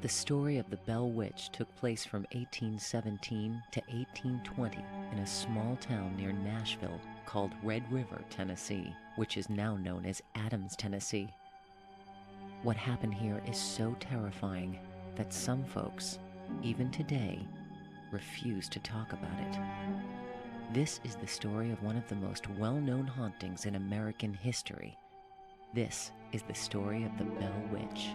The story of the Bell Witch took place from 1817 to 1820 in a small town near Nashville called Red River, Tennessee, which is now known as Adams, Tennessee. What happened here is so terrifying that some folks, even today, refuse to talk about it. This is the story of one of the most well-known hauntings in American history. This is the story of the Bell Witch.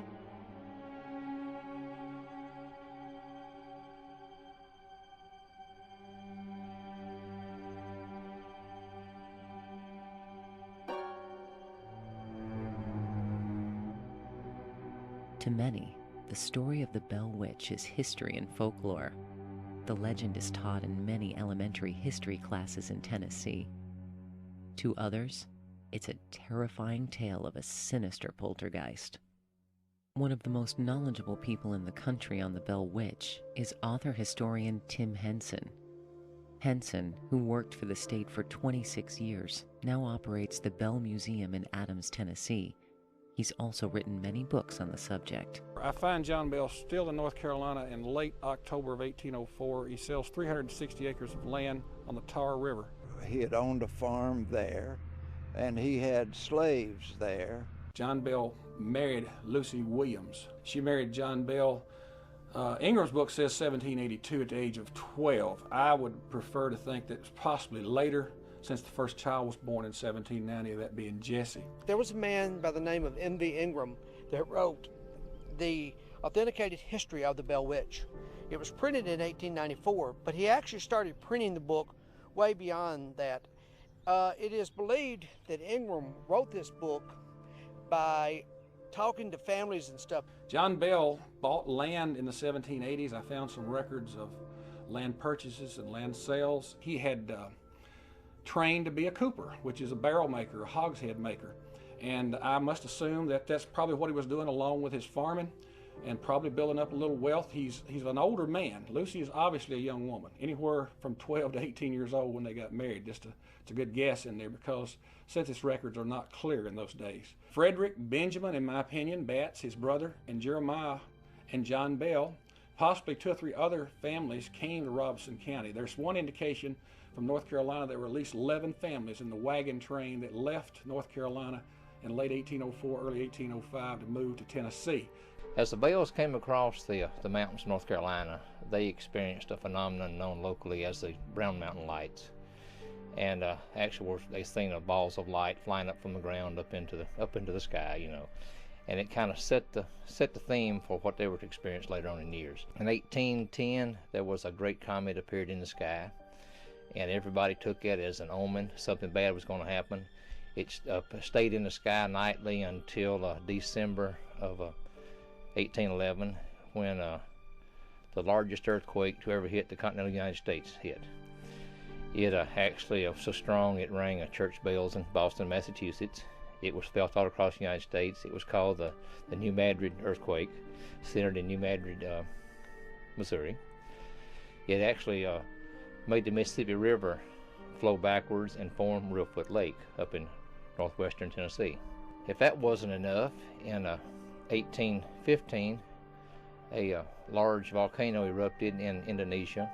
To many, the story of the Bell Witch is history and folklore. The legend is taught in many elementary history classes in Tennessee. To others, it's a terrifying tale of a sinister poltergeist. One of the most knowledgeable people in the country on the Bell Witch is author-historian Tim Henson. Henson, who worked for the state for 26 years, now operates the Bell Museum in Adams, Tennessee. He's also written many books on the subject. I find John Bell still in North Carolina in late October of 1804. He sells 360 acres of land on the Tar River. He had owned a farm there, and he had slaves there. John Bell married Lucy Williams. She married John Bell. Ingram's book says 1782 at the age of 12. I would prefer to think that it's possibly later, since the first child was born in 1790, that being Jesse. There was a man by the name of M.V. Ingram that wrote the authenticated history of the Bell Witch. It was printed in 1894, but he actually started printing the book way beyond that. It is believed that Ingram wrote this book by talking to families and stuff. John Bell bought land in the 1780s. I found some records of land purchases and land sales. He had trained to be a cooper, which is a barrel maker, a hogshead maker. And I must assume that that's probably what he was doing along with his farming and probably building up a little wealth. He's an older man. Lucy is obviously a young woman, anywhere from 12 to 18 years old when they got married. It's a good guess in there because census records are not clear in those days. Frederick Benjamin, in my opinion, Batts, his brother, and Jeremiah and John Bell, possibly 2 or 3 other families came to Robeson County. There's one indication from North Carolina there were at least 11 families in the wagon train that left North Carolina in late 1804, early 1805 to move to Tennessee. As the Bells came across the mountains of North Carolina, they experienced a phenomenon known locally as the Brown Mountain Lights. And actually they seen the balls of light flying up from the ground up into the sky, you know. And it kind of set the theme for what they were to experience later on in years. In 1810, there was a great comet appeared in the sky, and everybody took it as an omen, something bad was going to happen. It stayed in the sky nightly until December of 1811, when the largest earthquake to ever hit the continental United States hit. It actually was so strong it rang church bells in Boston, Massachusetts. It was felt all across the United States. It was called the New Madrid earthquake, centered in New Madrid, Missouri. It actually made the Mississippi River flow backwards and form Reelfoot Lake up in northwestern Tennessee. If that wasn't enough, in 1815, a large volcano erupted in Indonesia,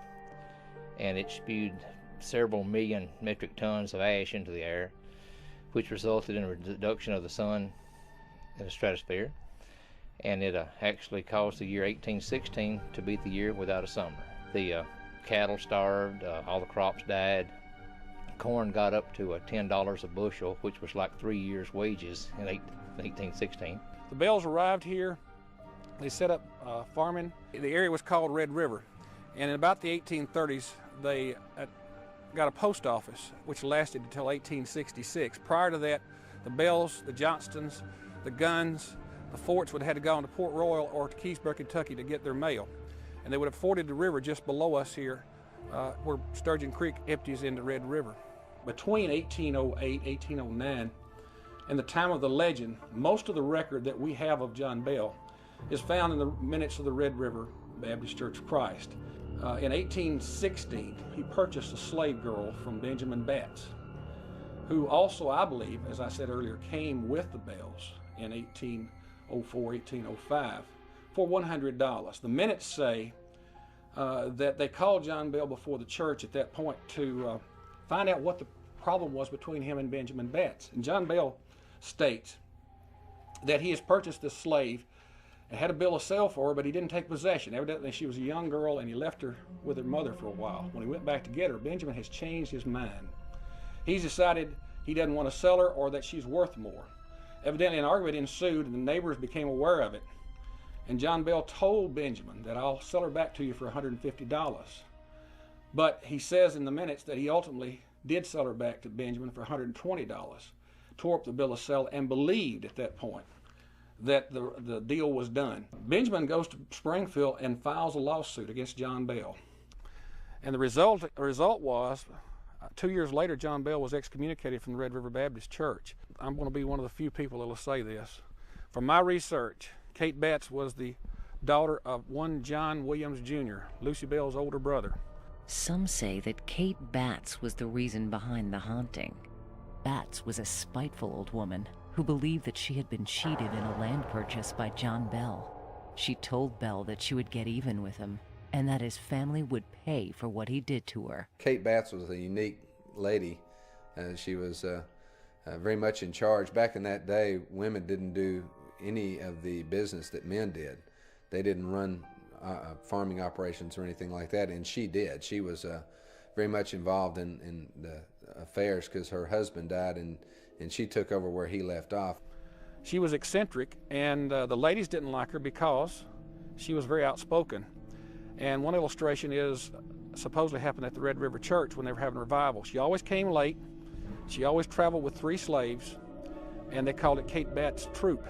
and it spewed several million metric tons of ash into the air, which resulted in a reduction of the sun in the stratosphere, and it actually caused the year 1816 to be the year without a summer. The cattle starved, all the crops died, corn got up to $10 a bushel, which was like 3 years' wages in 1816. The Bells arrived here. They set up farming. The area was called Red River, and in about the 1830s they got a post office, which lasted until 1866. Prior to that, the Bells, the Johnstons, the Guns, the Forts would have had to go on to Port Royal or to Keysburg, Kentucky to get their mail. And they would have forded the river just below us here, where Sturgeon Creek empties into Red River. Between 1808, 1809, and the time of the legend, most of the record that we have of John Bell is found in the minutes of the Red River Baptist Church of Christ. In 1816, he purchased a slave girl from Benjamin Batts, who also, I believe, as I said earlier, came with the Bells in 1804, 1805 for $100. The minutes say that they called John Bell before the church at that point to find out what the problem was between him and Benjamin Betts. And John Bell states that he has purchased this slave and had a bill of sale for her, but he didn't take possession. Evidently she was a young girl and he left her with her mother for a while. When he went back to get her, Benjamin has changed his mind. He's decided he doesn't want to sell her or that she's worth more. Evidently an argument ensued and the neighbors became aware of it. And John Bell told Benjamin that I'll sell her back to you for $150. But he says in the minutes that he ultimately did sell her back to Benjamin for $120, tore up the bill of sale, and believed at that point that the deal was done. Benjamin goes to Springfield and files a lawsuit against John Bell. And the result was, 2 years later, John Bell was excommunicated from the Red River Baptist Church. I'm going to be one of the few people that will say this. From my research, Kate Betts was the daughter of one John Williams Jr., Lucy Bell's older brother. Some say that Kate Betts was the reason behind the haunting. Betts was a spiteful old woman who believed that she had been cheated in a land purchase by John Bell. She told Bell that she would get even with him and that his family would pay for what he did to her. Kate Betts was a unique lady. She was very much in charge. Back in that day, women didn't do any of the business that men did. They didn't run farming operations or anything like that, and she did. She was very much involved in the affairs because her husband died, and she took over where he left off. She was eccentric, and the ladies didn't like her because she was very outspoken. And one illustration is supposedly happened at the Red River Church when they were having a revival. She always came late. She always traveled with 3 slaves, and they called it Kate Betts' troop.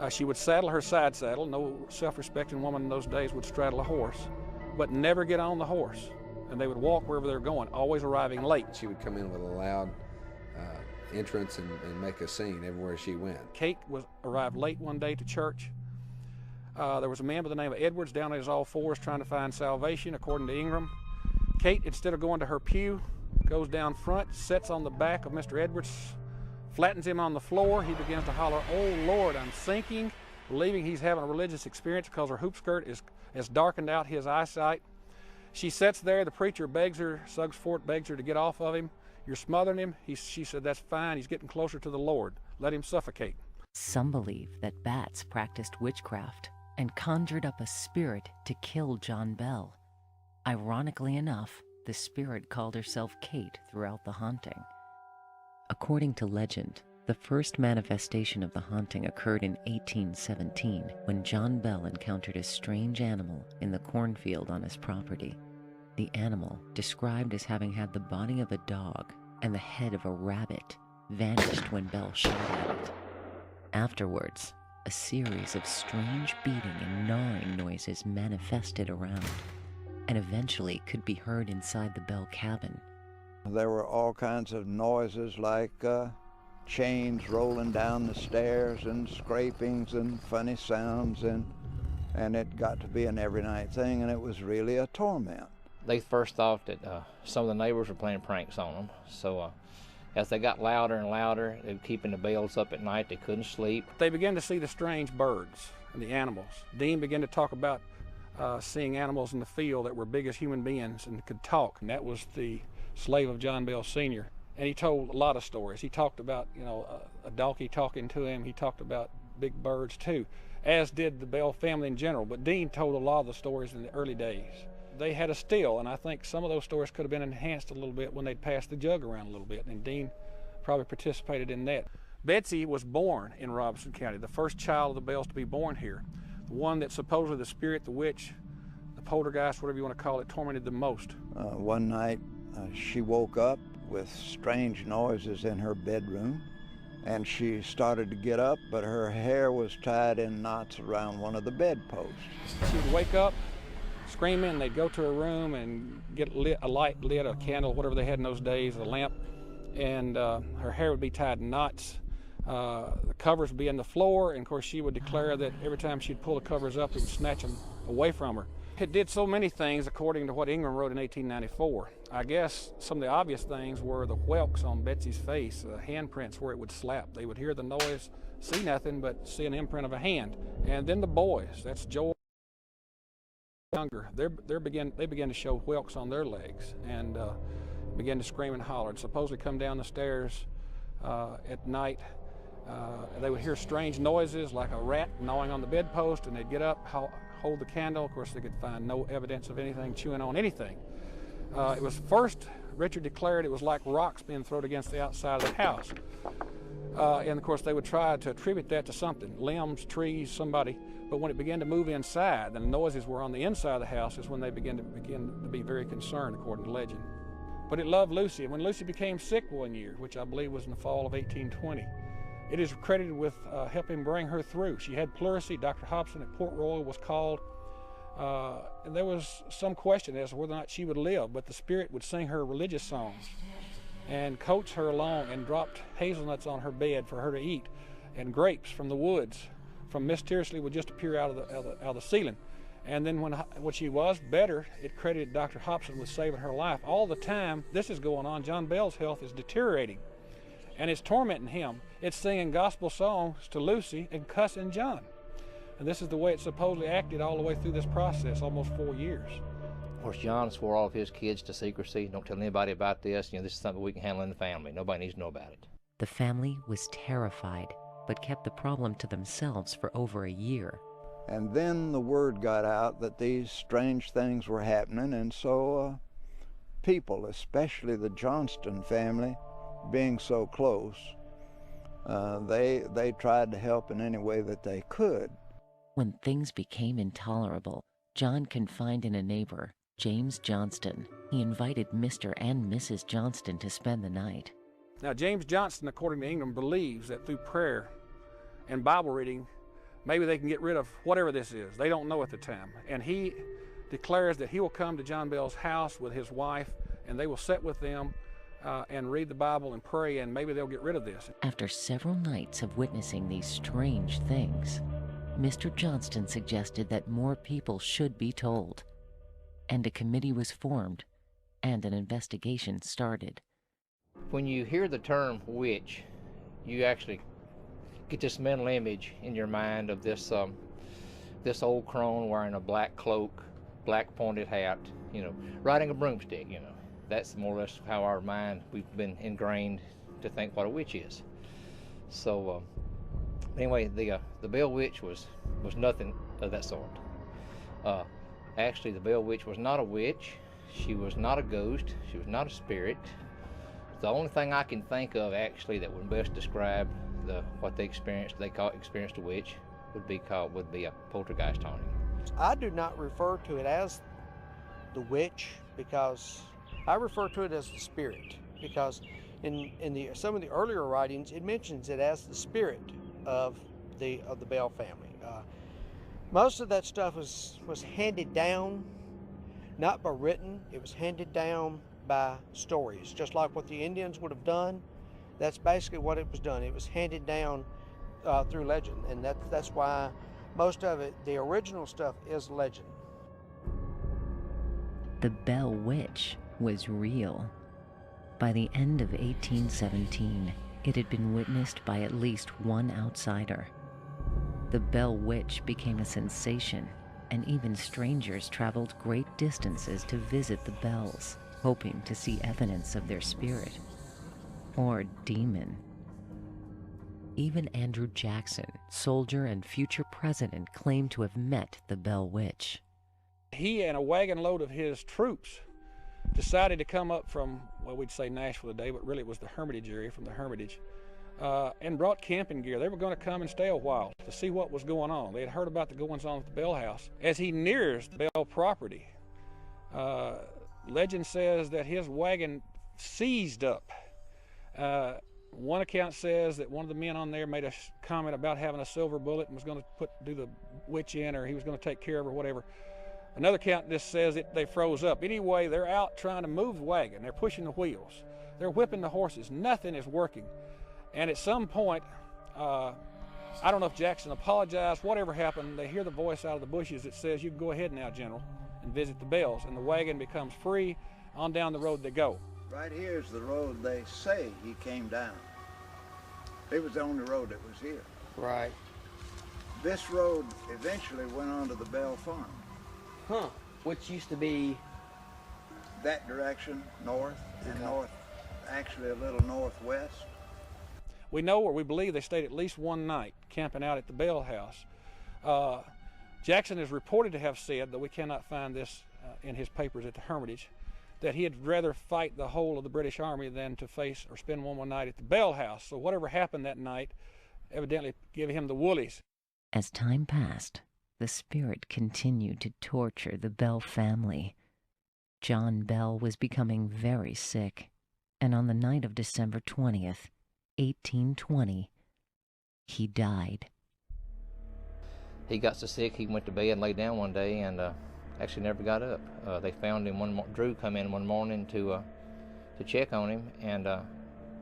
She would saddle her side saddle. No self-respecting woman in those days would straddle a horse, but never get on the horse. And they would walk wherever they were going, always arriving late. She would come in with a loud entrance and make a scene everywhere she went. Kate arrived late one day to church. There was a man by the name of Edwards down on his all fours trying to find salvation, according to Ingram. Kate, instead of going to her pew, goes down front, sits on the back of Mr. Edwards, flattens him on the floor. He begins to holler, "Oh Lord, I'm sinking," believing he's having a religious experience because her hoop skirt has darkened out his eyesight. She sits there. The preacher begs her, Suggs Fort begs her to get off of him. "You're smothering him." She said, "That's fine. He's getting closer to the Lord. Let him suffocate." Some believe that Betts practiced witchcraft and conjured up a spirit to kill John Bell. Ironically enough, the spirit called herself Kate throughout the haunting. According to legend, the first manifestation of the haunting occurred in 1817 when John Bell encountered a strange animal in the cornfield on his property. The animal, described as having had the body of a dog and the head of a rabbit, vanished when Bell shot at it. Afterwards, a series of strange beating and gnawing noises manifested around, and eventually could be heard inside the Bell cabin. There were all kinds of noises like chains rolling down the stairs and scrapings and funny sounds, and it got to be an every night thing, and it was really a torment. They first thought that some of the neighbors were playing pranks on them, so as they got louder and louder, they were keeping the bells up at night. They couldn't sleep. They began to see the strange birds and the animals. Dean began to talk about seeing animals in the field that were big as human beings and could talk, and that was the slave of John Bell Sr. And he told a lot of stories. He talked about, a donkey talking to him. He talked about big birds too, as did the Bell family in general. But Dean told a lot of the stories in the early days. They had a still, and I think some of those stories could have been enhanced a little bit when they'd passed the jug around a little bit, and Dean probably participated in that. Betsy was born in Robeson County, the first child of the Bells to be born here, the one that supposedly the spirit, the witch, the poltergeist, whatever you want to call it, tormented the most. One night she woke up with strange noises in her bedroom, and she started to get up, but her hair was tied in knots around one of the bedposts. She would wake up screaming. They'd go to her room and get a light lit, a candle, whatever they had in those days, a lamp, and her hair would be tied in knots. The covers would be in the floor, and of course she would declare that every time she'd pull the covers up, it would snatch them away from her. It did so many things according to what Ingram wrote in 1894. I guess some of the obvious things were the whelks on Betsy's face, the handprints where it would slap. They would hear the noise, see nothing but see an imprint of a hand. And then the boys, that's Joel younger, they began to show whelks on their legs and began to scream and holler. And supposedly come down the stairs at night. They would hear strange noises like a rat gnawing on the bedpost, and they'd get up, hold the candle. Of course, they could find no evidence of anything chewing on anything. It was first, Richard declared, it was like rocks being thrown against the outside of the house. And of course, they would try to attribute that to something, limbs, trees, somebody. But when it began to move inside, and the noises were on the inside of the house, is when they began to be very concerned, according to legend. But it loved Lucy, and when Lucy became sick one year, which I believe was in the fall of 1820, it is credited with helping bring her through. She had pleurisy. Dr. Hobson at Port Royal was called, and there was some question as to whether or not she would live, but the spirit would sing her religious songs and coax her along, and dropped hazelnuts on her bed for her to eat, and grapes from the woods from mysteriously would just appear out of the ceiling. And then when she was better, it credited Dr. Hobson with saving her life. All the time this is going on, John Bell's health is deteriorating, and it's tormenting him. It's singing gospel songs to Lucy and cussing John. And this is the way it supposedly acted all the way through this process, almost 4 years. Of course, John swore all of his kids to secrecy. Don't tell anybody about this. This is something we can handle in the family. Nobody needs to know about it. The family was terrified, but kept the problem to themselves for over a year. And then the word got out that these strange things were happening, and so people, especially the Johnston family, being so close, they tried to help in any way that they could. When things became intolerable, John confided in a neighbor, James Johnston. He invited Mr. and Mrs. Johnston to spend the night. Now, James Johnston, according to Ingram, believes that through prayer and Bible reading, maybe they can get rid of whatever this is. They don't know at the time. And he declares that he will come to John Bell's house with his wife, and they will sit with them and read the Bible and pray, and maybe they'll get rid of this. After several nights of witnessing these strange things, Mr. Johnston suggested that more people should be told, and a committee was formed, and an investigation started. When you hear the term witch, you actually get this mental image in your mind of this old crone wearing a black cloak, black pointed hat, riding a broomstick. That's more or less how our mind, we've been ingrained to think what a witch is. So anyway, the Bell Witch was nothing of that sort. Actually, the Bell Witch was not a witch. She was not a ghost. She was not a spirit. The only thing I can think of actually that would best describe what they experienced a witch, would be a poltergeist haunting. I do not refer to it as the witch, because I refer to it as the spirit, because in some of the earlier writings it mentions it as the spirit of the Bell family. Most of that stuff was handed down, not by written. It was handed down by stories, just like what the Indians would have done. That's basically what it was done. It was handed down through legend, and that's why most of it, the original stuff, is legend. The Bell Witch was real. By the end of 1817, it had been witnessed by at least one outsider. The Bell Witch became a sensation, and even strangers traveled great distances to visit the Bells, hoping to see evidence of their spirit or demon. Even Andrew Jackson, soldier and future president, claimed to have met the Bell Witch. He and a wagon load of his troops decided to come up from, well, we'd say Nashville today, but really it was the Hermitage area, from the Hermitage, and brought camping gear. They were going to come and stay a while to see what was going on. They had heard about the goings-on at the Bell house. As he nears the Bell property, legend says that his wagon seized up. One account says that one of the men on there made a comment about having a silver bullet and was going to do the witch in, or he was going to take care of her, whatever. Another account just says that they froze up. Anyway, they're out trying to move the wagon. They're pushing the wheels. They're whipping the horses. Nothing is working. And at some point, I don't know if Jackson apologized, whatever happened, they hear the voice out of the bushes that says, "You can go ahead now, General, and visit the Bells," and the wagon becomes free. On down the road they go. Right here's the road they say he came down. It was the only road that was here. Right. This road eventually went on to the Bell Farm. Huh. Which used to be that direction, north, and Okay. north, actually a little northwest. We know, or we believe, they stayed at least one night camping out at the Bell House. Jackson is reported to have said, though we cannot find this in his papers at the Hermitage, that he had rather fight the whole of the British Army than to face or spend one more night at the Bell House. So whatever happened that night evidently gave him the woolies. As time passed, the spirit continued to torture the Bell family. John Bell was becoming very sick, and on the night of December 20th, 1820, he died. He got so sick he went to bed and lay down one day and actually never got up. They found him Drew come in one morning to check on him and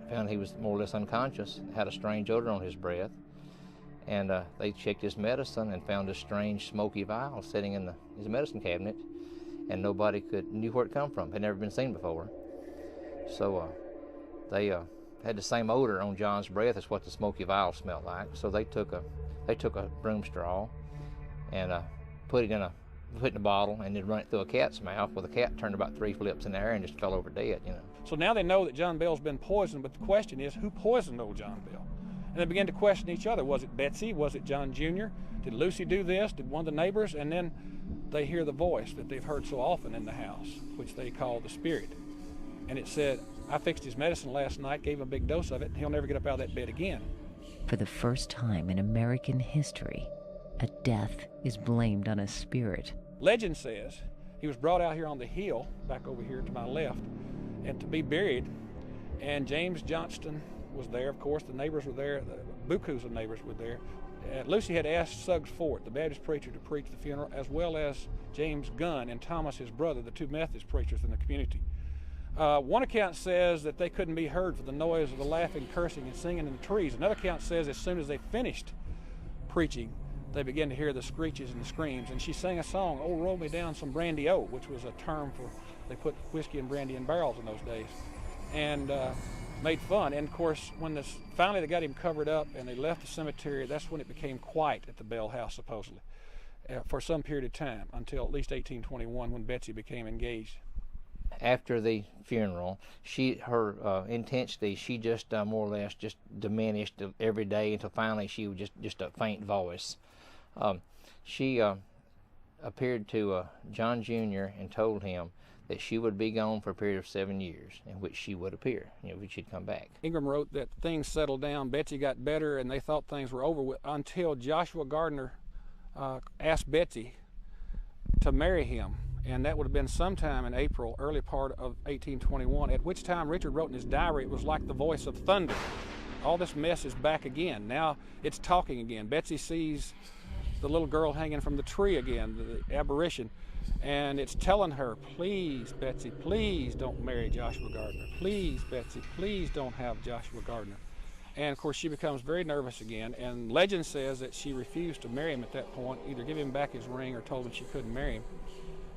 found he was more or less unconscious, had a strange odor on his breath. And they checked his medicine and found a strange smoky vial sitting in his medicine cabinet, and nobody knew where it come from. Had never been seen before. So they had the same odor on John's breath as what the smoky vial smelled like. So they took a broom straw and put it in a bottle and then run it through a cat's mouth. Well, the cat turned about 3 flips in the air and just fell over dead. So now they know that John Bell's been poisoned, but the question is, who poisoned old John Bell? And they began to question each other. Was it Betsy? Was it John Jr.? Did Lucy do this? Did one of the neighbors? And then they hear the voice that they've heard so often in the house, which they call the spirit. And it said, "I fixed his medicine last night, gave him a big dose of it, and he'll never get up out of that bed again." For the first time in American history, a death is blamed on a spirit. Legend says he was brought out here on the hill, back over here to my left, and to be buried. And James Johnston was there, of course. The neighbors were there. The bukus of neighbors were there. Lucy had asked Suggs Fort, the Baptist preacher, to preach the funeral, as well as James Gunn and Thomas, his brother, the two Methodist preachers in the community. One account says that they couldn't be heard for the noise of the laughing, cursing, and singing in the trees. Another account says as soon as they finished preaching, they began to hear the screeches and the screams. And she sang a song, "Oh, roll me down some brandy-o," which was a term for, they put whiskey and brandy in barrels in those days, and made fun. And of course, when finally they got him covered up and they left the cemetery, that's when it became quiet at the Bell House, supposedly, for some period of time, until at least 1821, when Betsy became engaged. After the funeral, her intensity, she just more or less just diminished every day until finally she was just a faint voice. She appeared to John Jr. and told him that she would be gone for a period of 7 years, in which she would appear, which she'd come back. Ingram wrote that things settled down, Betsy got better, and they thought things were over with, until Joshua Gardner asked Betsy to marry him. And that would have been sometime in April, early part of 1821, at which time Richard wrote in his diary, it was like the voice of thunder. All this mess is back again. Now it's talking again. Betsy sees the little girl hanging from the tree again, the apparition, and it's telling her, "Please, Betsy, please don't marry Joshua Gardner. Please, Betsy, please don't have Joshua Gardner." And of course she becomes very nervous again, and legend says that she refused to marry him at that point, either give him back his ring or told him she couldn't marry him.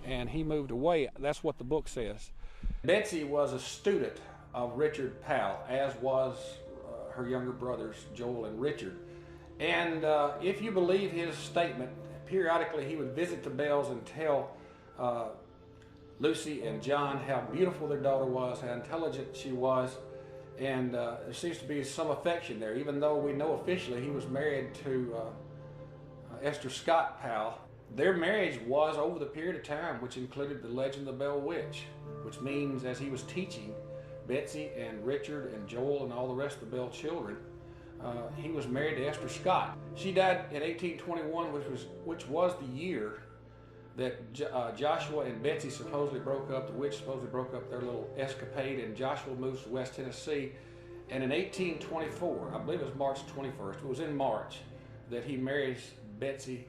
And he moved away. That's what the book says. Betsy was a student of Richard Powell, as was her younger brothers, Joel and Richard. And if you believe his statement, periodically he would visit the Bells and tell Lucy and John how beautiful their daughter was, how intelligent she was, and there seems to be some affection there, even though we know officially he was married to Esther Scott Powell. Their marriage was over the period of time which included the legend of the Bell Witch, which means as he was teaching Betsy and Richard and Joel and all the rest of the Bell children, he was married to Esther Scott. She died in 1821, which was the year that Joshua and Betsy supposedly broke up. The witch supposedly broke up their little escapade, and Joshua moves to West Tennessee. And in 1824, I believe it was March 21st, it was in March, that he marries Betsy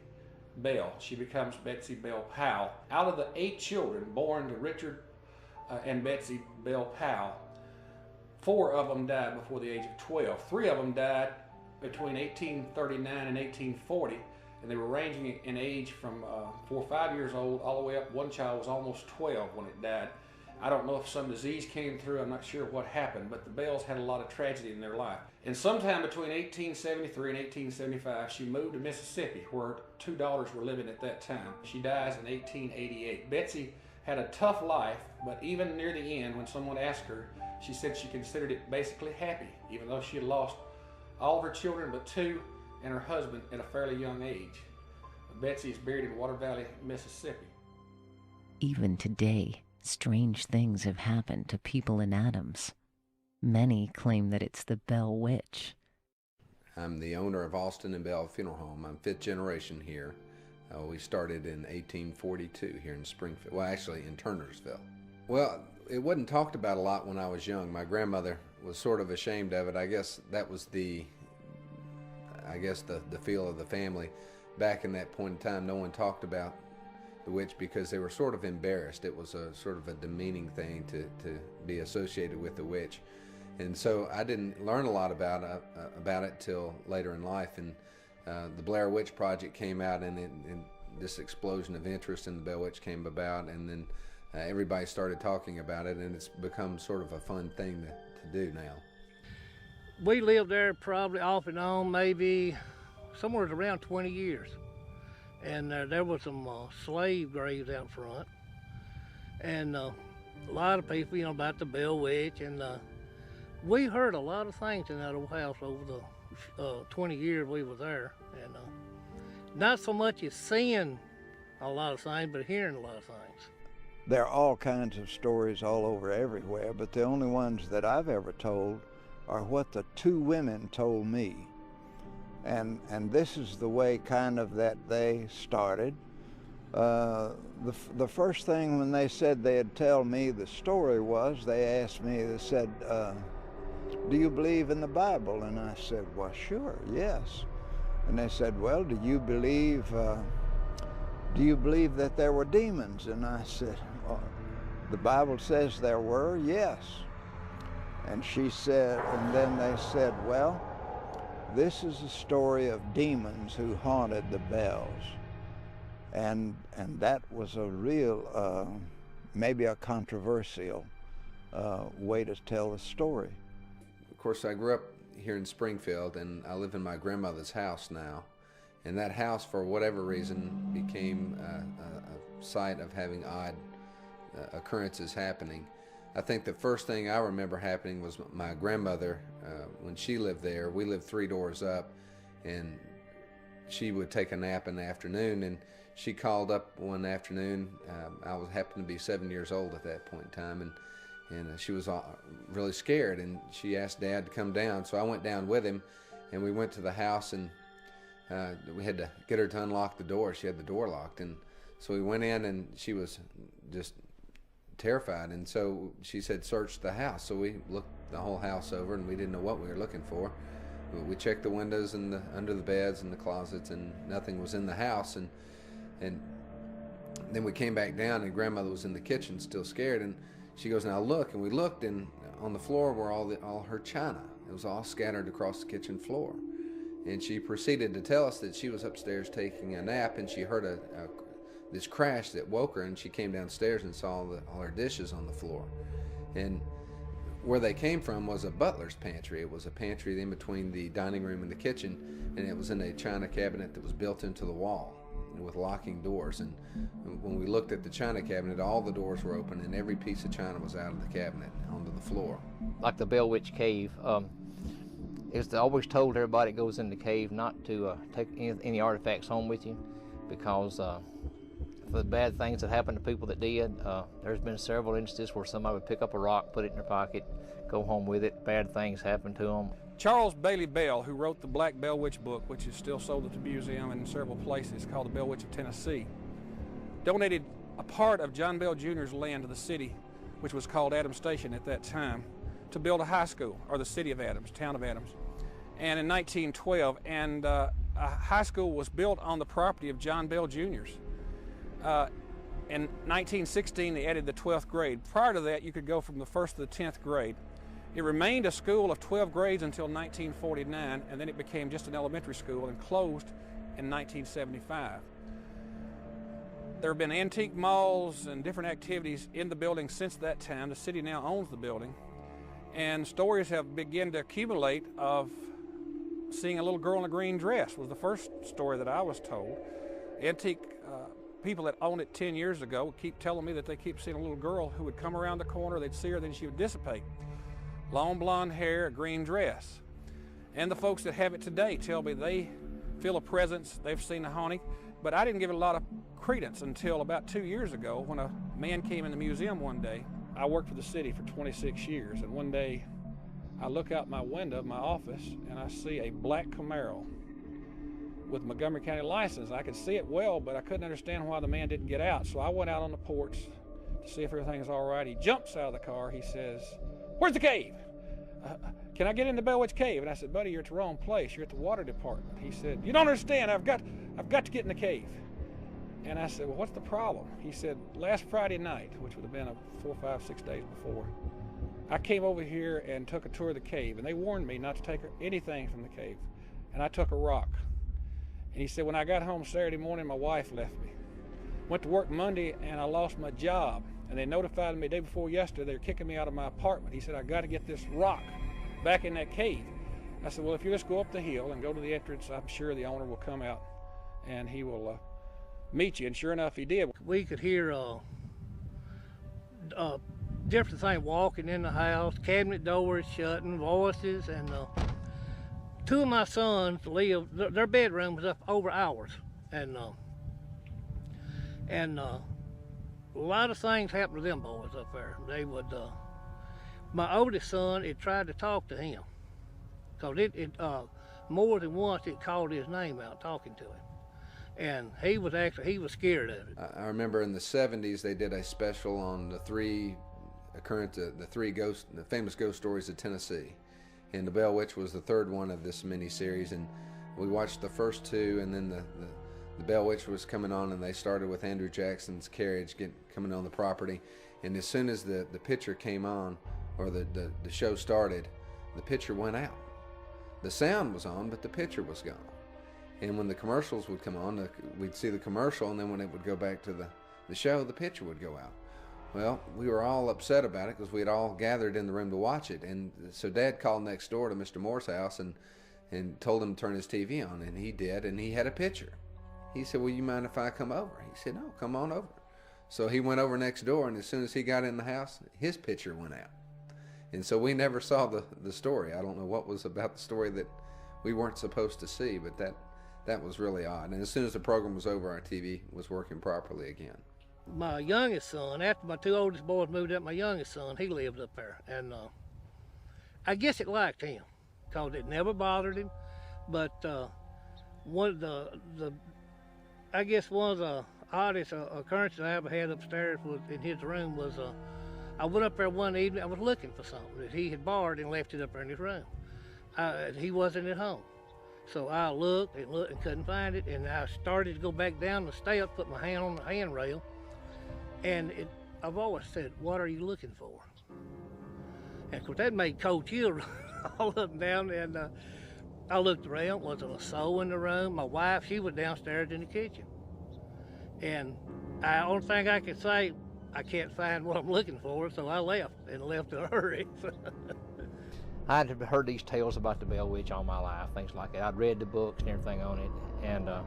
Bell. She becomes Betsy Bell Powell. Out of the 8 children born to Richard and Betsy Bell Powell, 4 of them died before the age of 12. 3 of them died between 1839 and 1840, and they were ranging in age from 4 or 5 years old all the way up. One child was almost 12 when it died. I don't know if some disease came through, I'm not sure what happened, but the Bells had a lot of tragedy in their life. And sometime between 1873 and 1875, she moved to Mississippi, where 2 daughters were living at that time. She dies in 1888. Betsy had a tough life, but even near the end, when someone asked her, she said she considered it basically happy, even though she had lost all of her children but 2 and her husband at a fairly young age. Betsy is buried in Water Valley, Mississippi. Even today, strange things have happened to people in Adams. Many claim that it's the Bell Witch. I'm the owner of Austin and Bell Funeral Home. I'm 5th generation here. We started in 1842 here in Springfield. Well, actually in Turnersville. Well, it wasn't talked about a lot when I was young. My grandmother was sort of ashamed of it. I guess that was the feel of the family. Back in that point in time, no one talked about the witch because they were sort of embarrassed. It was a sort of a demeaning thing to be associated with the witch. And so I didn't learn a lot about it till later in life. And the Blair Witch Project came out, and this explosion of interest in the Bell Witch came about, and then everybody started talking about it, and it's become sort of a fun thing to do now. We lived there probably off and on maybe somewhere around 20 years. And there was some slave graves out front, and a lot of people, about the Bell Witch, and we heard a lot of things in that old house over the 20 years we were there, and not so much as seeing a lot of things, but hearing a lot of things. There are all kinds of stories all over everywhere, but the only ones that I've ever told are what the 2 women told me. And this is the way kind of that they started. The first thing when they said they'd tell me the story was, they asked me, they said, do you believe in the Bible? And I said, well, sure, yes. And they said, well, do you believe that there were demons? And I said, well, the Bible says there were, yes. And she said, and then they said, well, this is a story of demons who haunted the Bells. And that was a real, maybe a controversial way to tell the story. Of course, I grew up here in Springfield, and I live in my grandmother's house now. And that house, for whatever reason, became a site of having odd occurrences happening. I think the first thing I remember happening was my grandmother, when she lived there. We lived 3 doors up, and she would take a nap in the afternoon, and she called up one afternoon. I happened to be 7 years old at that point in time, and she was really scared, and she asked Dad to come down. So I went down with him, and we went to the house, and we had to get her to unlock the door. She had the door locked, and so we went in, and she was just terrified, and so she said, search the house. So we looked the whole house over, and we didn't know what we were looking for. We checked the windows and under the beds and the closets, and nothing was in the house. And then we came back down, and Grandmother was in the kitchen still scared, and she goes, now look. And we looked, and on the floor were all her china. It was all scattered across the kitchen floor. And she proceeded to tell us that she was upstairs taking a nap, and she heard this crash that woke her, and she came downstairs and saw all her dishes on the floor. And where they came from was a butler's pantry. It was a pantry in between the dining room and the kitchen, and it was in a china cabinet that was built into the wall with locking doors. And when we looked at the china cabinet, all the doors were open, and every piece of china was out of the cabinet onto the floor. Like the Bell Witch Cave, it's always told everybody that goes in the cave not to take any artifacts home with you, because for the bad things that happened to people that did, there's been several instances where somebody would pick up a rock, put it in their pocket, go home with it. Bad things happened to them. Charles Bailey Bell, who wrote the Black Bell Witch book, which is still sold at the museum and in several places, called the Bell Witch of Tennessee, donated a part of John Bell Jr.'s land to the city, which was called Adams Station at that time, to build a high school, or the city of Adams, town of Adams. And in 1912, a high school was built on the property of John Bell Jr.'s. In 1916, they added the 12th grade. Prior to that, you could go from the 1st to the 10th grade. It remained a school of 12 grades until 1949, and then it became just an elementary school and closed in 1975. There have been antique malls and different activities in the building since that time. The city now owns the building, and stories have begun to accumulate of seeing a little girl in a green dress was the first story that I was told. Antique people that owned it 10 years ago keep telling me that they keep seeing a little girl who would come around the corner, they'd see her, then she would dissipate. Long blonde hair, a green dress. And the folks that have it today tell me they feel a presence, they've seen a haunting, but I didn't give it a lot of credence until about 2 years ago when a man came in the museum one day. I worked for the city for 26 years, and one day I look out my window of my office and I see a black Camaro with Montgomery County license. I could see it well, but I couldn't understand why the man didn't get out. So I went out on the porch to see if everything's all right. He jumps out of the car. He says, "Where's the cave? Can I get in the Bell Witch Cave?" And I said, "Buddy, you're at the wrong place. You're at the water department." He said, "You don't understand. I've got to get in the cave." And I said, "Well, what's the problem?" He said, "Last Friday night," which would have been 4, 5, 6 days before, "I came over here and took a tour of the cave, and they warned me not to take anything from the cave. And I took a rock." And he said, "When I got home Saturday morning, my wife left me. Went to work Monday, and I lost my job. And they notified me the day before yesterday they were kicking me out of my apartment." He said, "I got to get this rock back in that cave." I said, "Well, if you just go up the hill and go to the entrance, I'm sure the owner will come out and he will meet you." And sure enough, he did. We could hear different things walking in the house, cabinet doors shutting, voices, and two of my sons live, their bedroom was up over ours, and a lot of things happened to them boys up there. They would, my oldest son, it tried to talk to him, because it more than once it called his name out talking to him. And he was scared of it. I remember in the 70s they did a special on the three famous ghost stories of Tennessee. And the Bell Witch was the third one of this mini-series, and we watched the first two, and then the Bell Witch was coming on, and they started with Andrew Jackson's carriage coming on the property. And as soon as the picture came on, or the show started, the picture went out. The sound was on, but the picture was gone. And when the commercials would come on, we'd see the commercial, and then when it would go back to the show, the picture would go out. Well, we were all upset about it because we had all gathered in the room to watch it. And so Dad called next door to Mr. Moore's house and told him to turn his TV on, and he did, and he had a picture. He said, "Well, you mind if I come over?" He said, "No, come on over." So he went over next door, and as soon as he got in the house, his picture went out. And so we never saw the story. I don't know what was about the story that we weren't supposed to see, but that was really odd. And as soon as the program was over, our TV was working properly again. My youngest son, after my two oldest boys moved up, my youngest son, he lived up there. And I guess it liked him, because it never bothered him. But one of the oddest occurrences I ever had upstairs was in his room was I went up there one evening. I was looking for something that he had borrowed and left it up there in his room. He wasn't at home. So I looked and couldn't find it, and I started to go back down the steps, put my hand on the handrail, and I've always said, "What are you looking for?" And of course that made cold chills all up and down, and I looked around, wasn't a soul in the room. My wife, she was downstairs in the kitchen. And the only thing I could say, I can't find what I'm looking for, so I left in a hurry. I had heard these tales about the Bell Witch all my life, things like that. I'd read the books and everything on it, and I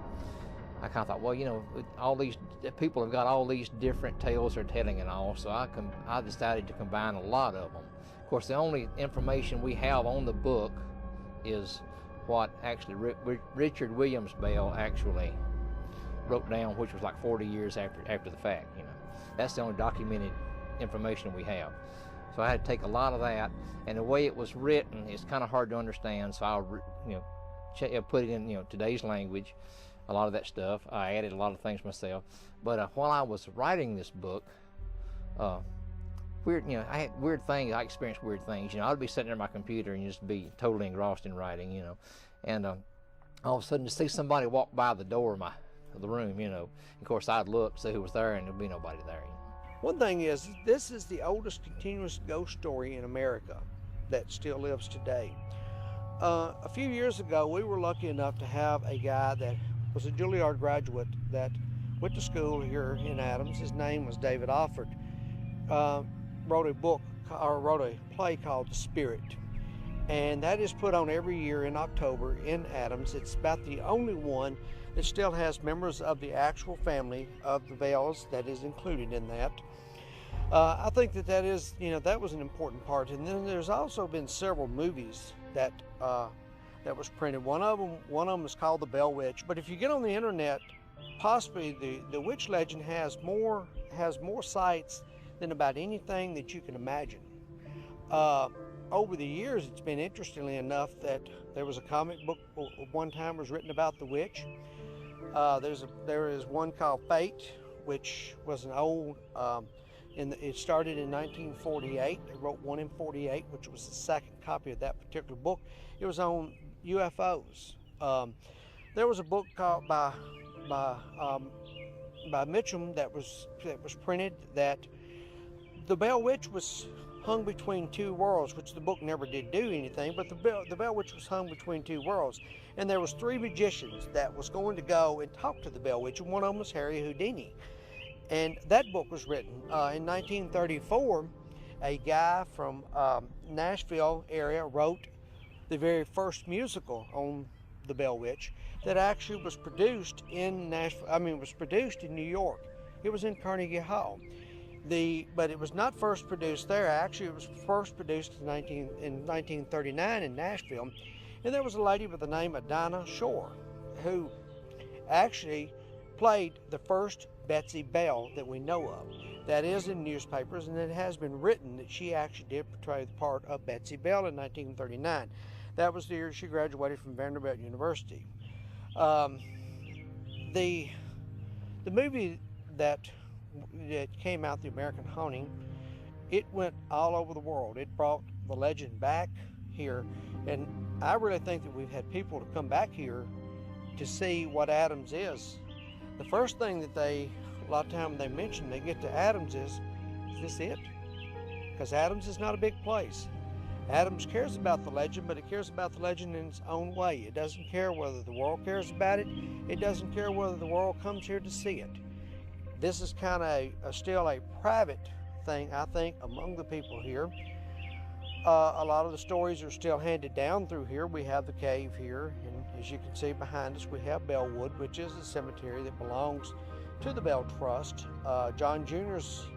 kind of thought, well, you know, all these people have got all these different tales they're telling and all, so I decided to combine a lot of them. Of course, the only information we have on the book is what actually Richard Williams Bell actually wrote down, which was like 40 years after the fact. You know, that's the only documented information we have. So I had to take a lot of that, and the way it was written is kind of hard to understand. So I'll put it in today's language, a lot of that stuff. I added a lot of things myself. But while I was writing this book, I had weird things. I experienced weird things. I'd be sitting there at my computer and just be totally engrossed in writing. And all of a sudden to see somebody walk by the door of the room. Of course I'd look, see who was there, and there'd be nobody there. One thing is, this is the oldest continuous ghost story in America. that still lives today. A few years ago, we were lucky enough to have a guy that was a Juilliard graduate that went to school here in Adams. His name was David Alford. Wrote a play called The Spirit, and that is put on every year in October in Adams. It's about the only one that still has members of the actual family of the Bells that is included in that. I think that is, that was an important part. And then there's also been several movies that was printed. One of them is called The Bell Witch. But if you get on the internet, possibly the witch legend has more sites than about anything that you can imagine. Over the years, it's been interestingly enough that there was a comic book one time was written about the witch. There is one called Fate, which was an old. It started in 1948. They wrote one in 48, which was the second copy of that particular book. It was on UFOs. There was a book called by Mitchum that was printed that the Bell Witch was hung between two worlds, which the book never did do anything, but the Bell Witch was hung between two worlds. And there was three magicians that was going to go and talk to the Bell Witch, and one of them was Harry Houdini. And that book was written in 1934. A guy from Nashville area wrote the very first musical on the Bell Witch that actually was produced in was produced in New York. It was in Carnegie Hall. But it was not first produced there. Actually, it was first produced in 1939 in Nashville. And there was a lady by the name of Dinah Shore who actually played the first Betsy Bell that we know of. That is in newspapers, and it has been written that she actually did portray the part of Betsy Bell in 1939. That was the year she graduated from Vanderbilt University. The movie that came out, The American Haunting, it went all over the world. It brought the legend back here, and I really think that we've had people to come back here to see what Adams is. The first thing that a lot of times they mention, they get to Adams is this it? Because Adams is not a big place. Adams cares about the legend, but it cares about the legend in its own way. It doesn't care whether the world cares about it. It doesn't care whether the world comes here to see it. This is kind of still a private thing, I think, among the people here. A lot of the stories are still handed down through here. We have the cave here, and as you can see behind us, we have Bellwood, which is a cemetery that belongs to the Bell Trust. John Jr.'s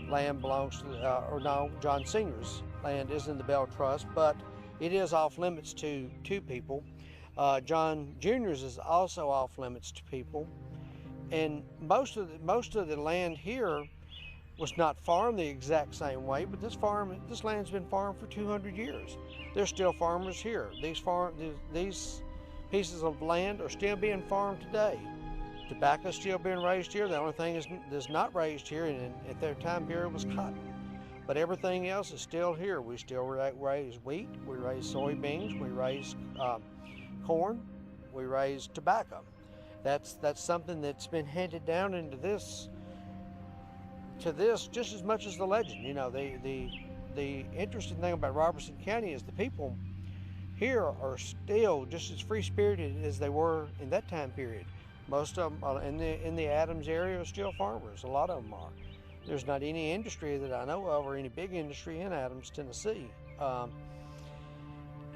land belongs to, John Sr.'s land is in the Bell Trust, but it is off limits to people. John Jr.'s is also off limits to people, and most of the land here was not farmed the exact same way, but this land's been farmed for 200 years. There's still farmers here. These pieces of land are still being farmed today. Tobacco's still being raised here. The only thing that's not raised here, and at their time period, was cotton. But everything else is still here. We still raise wheat, we raise soybeans, we raise corn, we raise tobacco. That's something that's been handed down into this just as much as the legend. The interesting thing about Robertson County is the people here are still just as free-spirited as they were in that time period. Most of them in the Adams area are still farmers. A lot of them are. There's not any industry that I know of, or any big industry in Adams, Tennessee.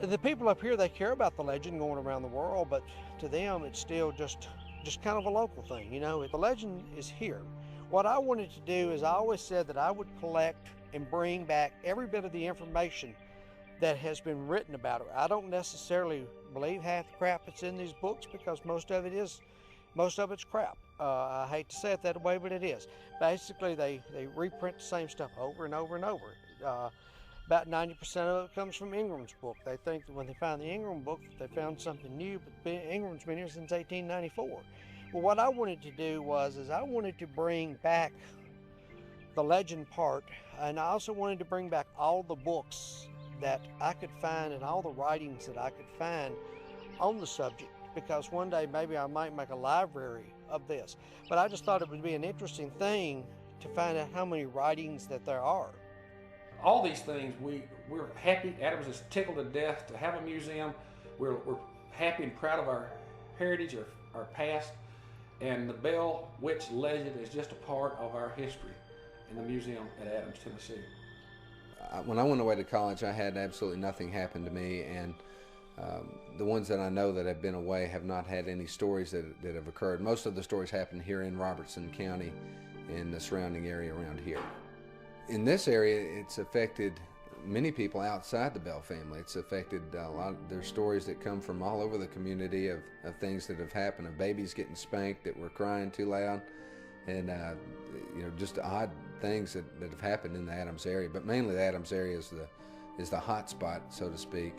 The people up here, they care about the legend going around the world, but to them it's still just kind of a local thing. The legend is here. What I wanted to do is I always said that I would collect and bring back every bit of the information that has been written about it. I don't necessarily believe half the crap that's in these books, because most of it's crap. I hate to say it that way, but it is. Basically, they reprint the same stuff over and over and over. About 90% of it comes from Ingram's book. They think that when they find the Ingram book, they found something new, but Ingram's been here since 1894. Well, what I wanted to do is I wanted to bring back the legend part, and I also wanted to bring back all the books that I could find and all the writings that I could find on the subject, because one day maybe I might make a library of this. But I just thought it would be an interesting thing to find out how many writings that there are. all these things, we're happy. Adams is tickled to death to have a museum. We're happy and proud of our heritage, our past, and the Bell Witch legend is just a part of our history in the museum at Adams, Tennessee. When I went away to college, I had absolutely nothing happen to me, and the ones that I know that have been away have not had any stories that have occurred. Most of the stories happen here in Robertson County and the surrounding area around here. In this area, it's affected many people outside the Bell family. It's affected a lot. There's stories that come from all over the community of things that have happened, of babies getting spanked that were crying too loud, and just odd things that have happened in the Adams area. But mainly the Adams area is the hot spot, so to speak.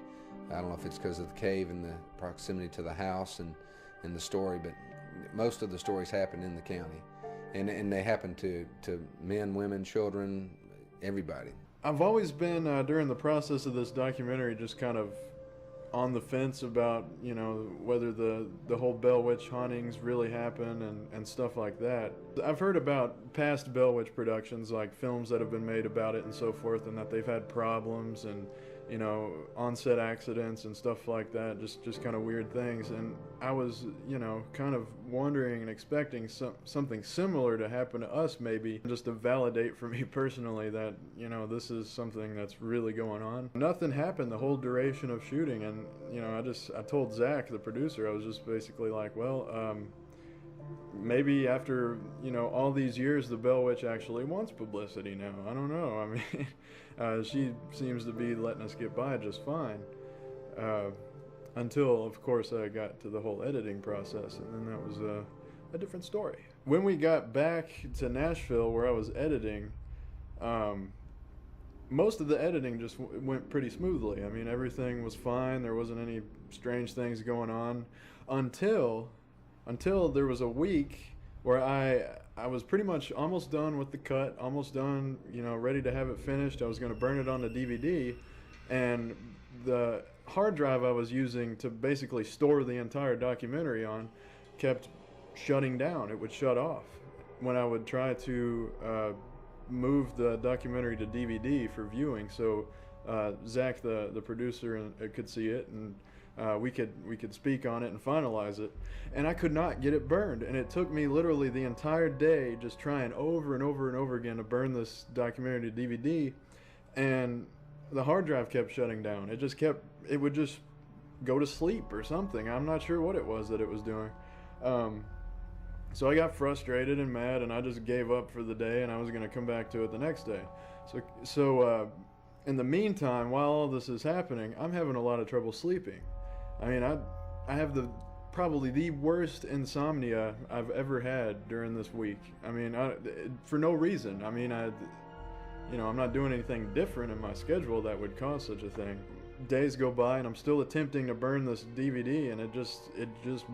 I don't know if it's because of the cave and the proximity to the house and the story, but most of the stories happen in the county, and they happen to men, women, children, everybody. I've always been, during the process of this documentary, just kind of on the fence about, whether the whole Bell Witch hauntings really happen and stuff like that. I've heard about past Bell Witch productions, like films that have been made about it and so forth, and that they've had problems and, on-set accidents and stuff like that, just kind of weird things. And I was, kind of wondering and expecting something similar to happen to us, maybe, just to validate for me personally that, this is something that's really going on. Nothing happened the whole duration of shooting, and, I told Zach, the producer, I was just basically like, well, maybe after, all these years, the Bell Witch actually wants publicity now. I don't know. I mean, she seems to be letting us get by just fine. Until, of course, I got to the whole editing process, and then that was a different story. When we got back to Nashville, where I was editing, most of the editing just went pretty smoothly. I mean, everything was fine. There wasn't any strange things going on until there was a week where I was pretty much almost done with the cut, almost done, ready to have it finished. I was going to burn it on the DVD, and the hard drive I was using to basically store the entire documentary on kept shutting down. It would shut off when I would try to move the documentary to DVD for viewing, so Zach, the producer, could see it, and we could speak on it and finalize it. And I could not get it burned, and it took me literally the entire day just trying over and over and over again to burn this documentary to DVD, and the hard drive kept shutting down. It would just go to sleep or something. I'm not sure what it was that it was doing. So I got frustrated and mad, and I just gave up for the day, and I was going to come back to it the next day. So in the meantime, while all this is happening, I'm having a lot of trouble sleeping. I mean, I have probably the worst insomnia I've ever had during this week. I mean, for no reason. I mean, I'm not doing anything different in my schedule that would cause such a thing. Days go by, and I'm still attempting to burn this DVD, and it just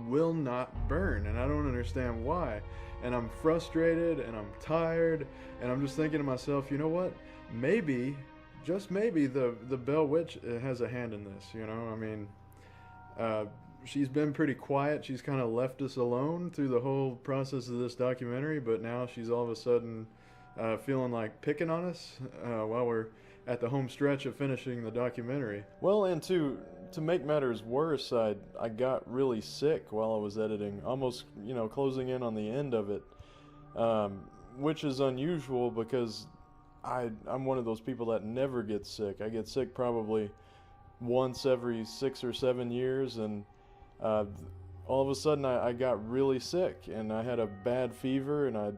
will not burn, and I don't understand why. And I'm frustrated, and I'm tired, and I'm just thinking to myself, you know what? Maybe, just maybe, the Bell Witch has a hand in this. I mean, she's been pretty quiet. She's kind of left us alone through the whole process of this documentary, but now she's all of a sudden feeling like picking on us while we're at the home stretch of finishing the documentary. Well, and to make matters worse, I got really sick while I was editing, almost closing in on the end of it, which is unusual because I'm one of those people that never gets sick. I get sick probably once every 6 or 7 years, and all of a sudden I got really sick, and I had a bad fever, and I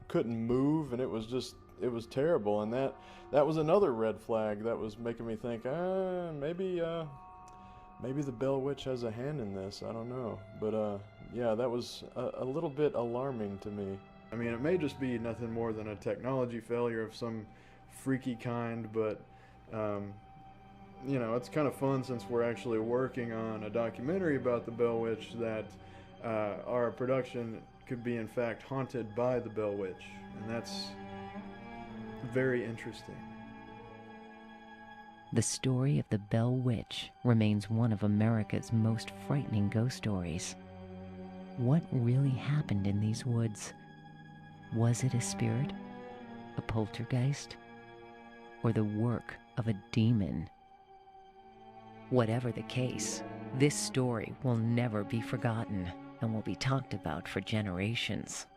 couldn't move, and it was terrible. And that was another red flag that was making me think, maybe the Bell Witch has a hand in this. I don't know, but yeah, that was a little bit alarming to me. I mean, it may just be nothing more than a technology failure of some freaky kind, but it's kind of fun, since we're actually working on a documentary about the Bell Witch, that our production could be in fact haunted by the Bell Witch, and that's very interesting. The story of the Bell Witch remains one of America's most frightening ghost stories. What really happened in these woods? Was it a spirit? A poltergeist? or the work of a demon. Whatever the case, this story will never be forgotten and will be talked about for generations.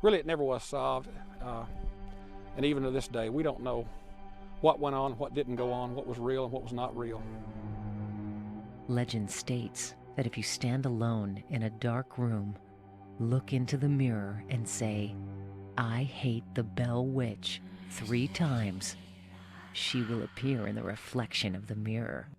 Really, it never was solved. And even to this day, we don't know what went on, what didn't go on, what was real and what was not real. Legend states that if you stand alone in a dark room, look into the mirror and say, "I hate the Bell Witch," 3 times, she will appear in the reflection of the mirror.